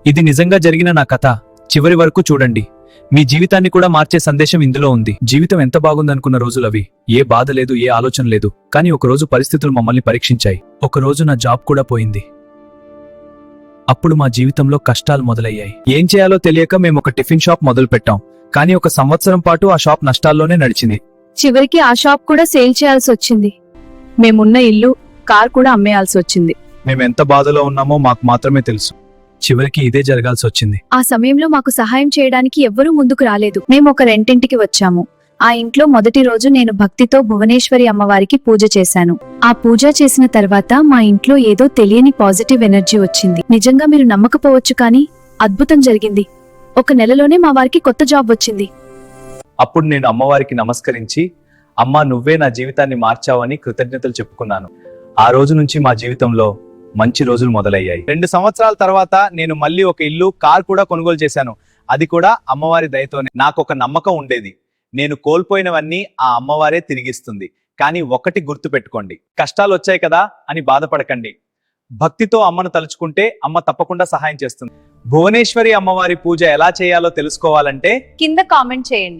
ఇది నిజంగా జరిగిన నా కథ. చివరి వరకు చూడండి. మీ జీవితాన్ని కూడా మార్చే సందేశం ఇందులో ఉంది. జీవితం ఎంత బాగుందనుకున్న రోజులవి. ఏ బాధ లేదు, ఏ ఆలోచన లేదు. కానీ ఒకరోజు పరిస్థితులు మమ్మల్ని పరీక్షించాయి. ఒకరోజు నా జాబ్ కూడా పోయింది. అప్పుడు మా జీవితంలో కష్టాలు మొదలయ్యాయి. ఏం చేయాలో తెలియక మేము ఒక టిఫిన్ షాప్ మొదలు పెట్టాం. కానీ 1 సంవత్సరం పాటు ఆ షాప్ నష్టాల్లోనే నడిచింది. చివరికి ఆ షాప్ కూడా సేల్ చేయాల్సి వచ్చింది. మేమున్న ఇల్లు, కార్ కూడా అమ్మేయాల్సి వచ్చింది. మేమెంత బాధలో ఉన్నామో మాకు మాత్రమే తెలుసు. చివరికి ఇదే జరగాల్సి వచ్చింది. ఆ సమయంలో మాకు సహాయం చేయడానికి ఎవ్వరూ ముందుకు రాలేదు. మేము ఒక రెంటింటికి వచ్చాము. ఆ ఇంట్లో మొదటి రోజు నేను భక్తితో భువనేశ్వరి అమ్మవారికి పూజ చేశాను. ఆ పూజ చేసిన తర్వాత మా ఇంట్లో ఏదో తెలియని పాజిటివ్ ఎనర్జీ వచ్చింది. నిజంగా మీరు నమ్మకపోవచ్చు, కానీ అద్భుతం జరిగింది. 1 నెలలోనే మా వారికి కొత్త జాబ్ వచ్చింది. అప్పుడు నేను అమ్మవారికి నమస్కరించి, అమ్మా నువ్వే నా జీవితాన్ని మార్చావని కృతజ్ఞతలు చెప్పుకున్నాను. ఆ రోజు నుంచి మా జీవితంలో మంచి రోజులు మొదలయ్యాయి. 2 సంవత్సరాల తర్వాత నేను మళ్ళీ ఒక ఇల్లు, కార్ కూడా కొనుగోలు చేశాను. అది కూడా అమ్మవారి దయతోనే. నాకు ఒక నమ్మకం ఉండేది, నేను కోల్పోయినవన్నీ ఆ అమ్మవారే తిరిగిస్తుంది. కానీ ఒకటి గుర్తు పెట్టుకోండి, కష్టాలు వచ్చాయి కదా అని బాధపడకండి. భక్తితో అమ్మను తలుచుకుంటే అమ్మ తప్పకుండా సహాయం చేస్తుంది. భువనేశ్వరి అమ్మవారి పూజ ఎలా చేయాలో తెలుసుకోవాలంటే కింద కామెంట్ చేయండి.